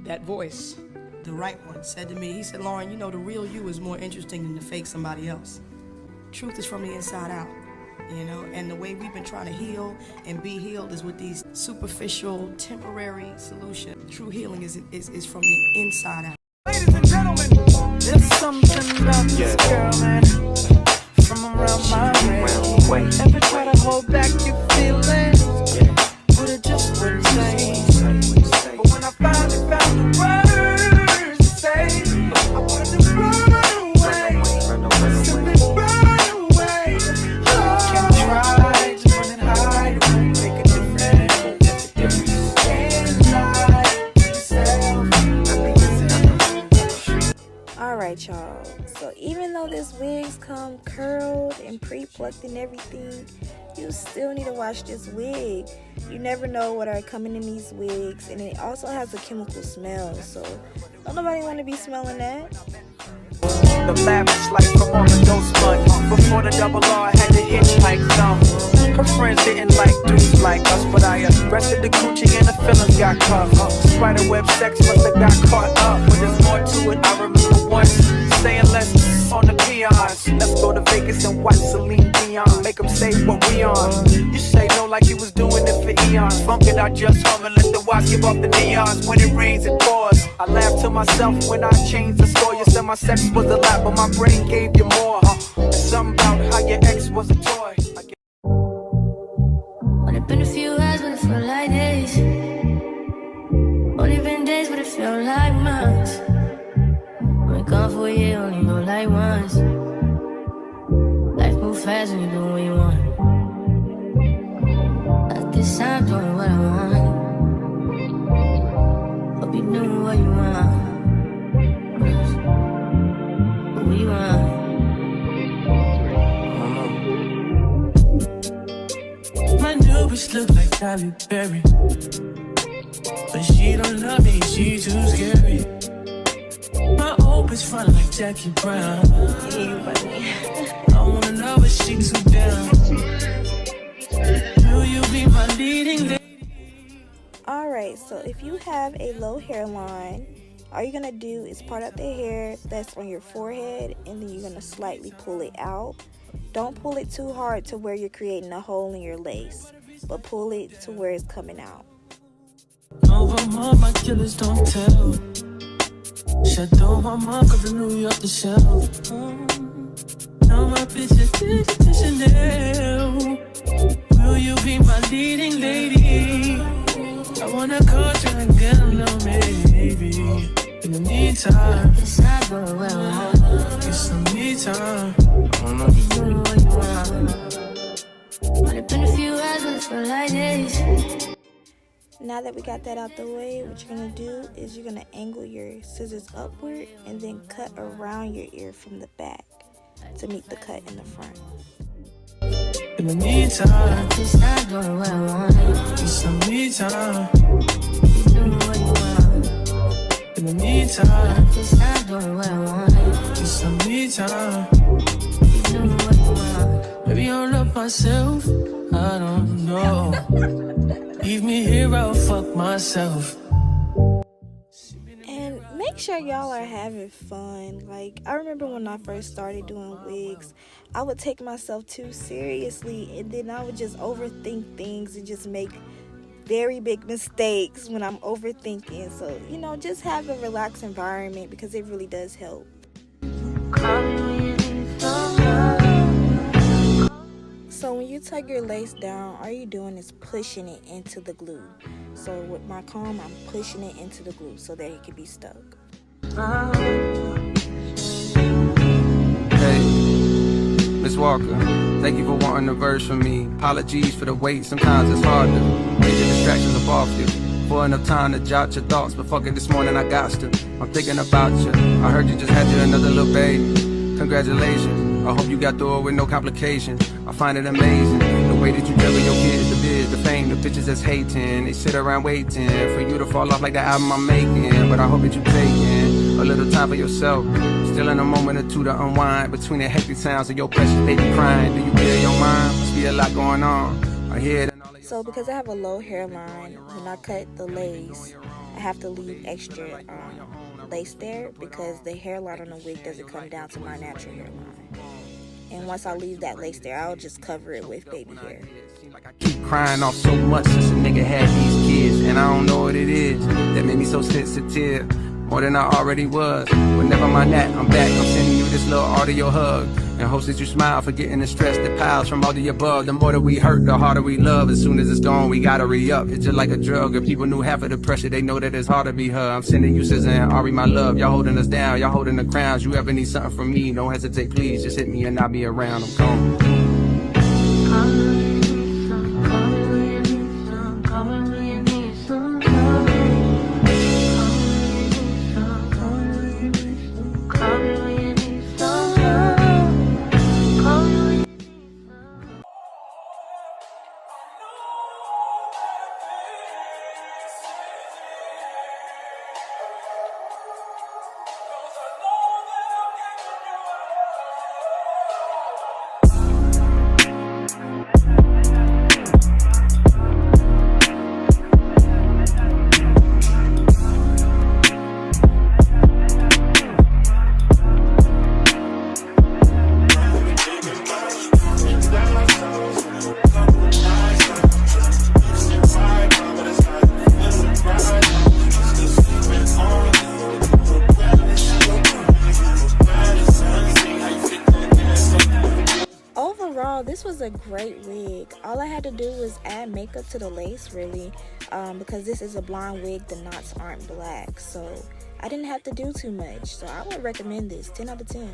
that voice, the right one, said to me, he said, Lauren, you know, the real you is more interesting than the fake somebody else. Truth is from the inside out, you know, and the way we've been trying to heal and be healed is with these superficial, temporary solutions. True healing is from the inside out. Ladies and gentlemen, there's something about this girl, man, from around my way. Ever try to hold back your feelings, but it just wouldn't say. But when I finally found the words to say, I wanted to run away, simply run away. Can try to run and hide, it won't make a difference. Can't lie to yourself. Alright, y'all, so even though this wig's come curled and pre-plucked and everything, you still need to wash this wig. You never know what are coming in these wigs, and it also has a chemical smell, so don't nobody want to be smelling that. The lavish life from on the ghost fund. Before the double R, I had to hitchhike some. Her friends didn't like dudes like us, but I arrested the coochie and the feelings got caught up. Spiderweb sex must have got caught up, but there's more to it. I remember once saying less on the peons. Let's go to Vegas and watch Celine Dion, make them say what we on. You say no like you was doing it for eons. Funk it, I just hum and let the watch give off the neons. When it rains, it pours. I laugh to myself when I change the score. You said my sex was a lot, but my brain gave you more. And something about how your ex was a toy. Only been a few hours, but it felt like days. Only been days, but it felt like months. Been gone for a year, only go like once. Life moves fast when you do what you want. At this time, doing what I want. Hope you doing what you want. What you want. My new bitch look like Halle Berry, but she don't love me, she too scary. My old bitch front like Jackie Brown. I wanna know if she too down. Will you be my leading lady? Alright, so if you have a low hairline, all you're gonna do is part out the hair that's on your forehead, and then you're gonna slightly pull it out. Don't pull it too hard to where you're creating a hole in your lace, but pull it to where it's coming out. Over my killers don't tell. Shadow my mark of the New York the shelf. Now my bitch is Chanel. Will you be my leading lady? I wanna call you and get a little maybe. In the meantime, It's not going well. get some me time. Hope you doing what you want. Only been a few hours, but it felt like days. Now that we got that out the way, what you're gonna do is you're gonna angle your scissors upward and then cut around your ear from the back to meet the cut in the front. In the meantime, It's not doing what I want. get some me time. Hope you doing what you want. In the meantime, It's not doing what I want. get some me time. Hope you doing what you want. Maybe I'll love myself, I don't know. Leave me here, I'll fuck myself. And make sure y'all are having fun. Like, I remember when I first started doing wigs, I would take myself too seriously, and then I would just overthink things and just make very big mistakes when I'm overthinking. So, you know, just have a relaxed environment because it really does help. So when you tug your lace down, all you're doing is pushing it into the glue. So with my comb, I'm pushing it into the glue so that it can be stuck. Hey, Miss Walker, thank you for wanting a verse from me. Apologies for the wait, sometimes it's hard to get the distractions up off you. For enough time to jot your thoughts, but fuck it, this morning I got to. I'm thinking about you. I heard you just had you another little baby. Congratulations. I hope you got through it with no complications. I find it amazing the way that you juggle your kids, the biz, the fame, the bitches that's hating. They sit around waiting for you to fall off like the album I'm making. But I hope that you taking a little time for yourself. Still in a moment or two to unwind between the hectic sounds of your precious baby crying. Do you clear your mind? Must be a lot going on. I hear it. So because I have a low hairline, when I cut the lace, I I have to leave extra lace there because the hairline on the wig doesn't come down to my natural hairline. And once I leave that lace there, I'll just cover it with baby hair. I keep crying off so much since a nigga had these kids, and I don't know what it is that made me so sensitive, more than I already was. Whenever I'm on that, I'm back. I'm sending you this little audio hug, and hopes that you smile, forgetting the stress that piles from all the above. The more that we hurt, the harder we love. As soon as it's gone, we gotta re-up. It's just like a drug. If people knew half of the pressure, they know that it's hard to be her. I'm sending you SZA and Ari, my love. Y'all holding us down, y'all holding the crowns. You ever need something from me, don't hesitate, please. Just hit me and I'll be around. I'm gone. This was a great wig. All I had to do was add makeup to the lace, really, because this is a blonde wig. The knots aren't black, so I didn't have to do too much. So I would recommend this. 10 out of 10.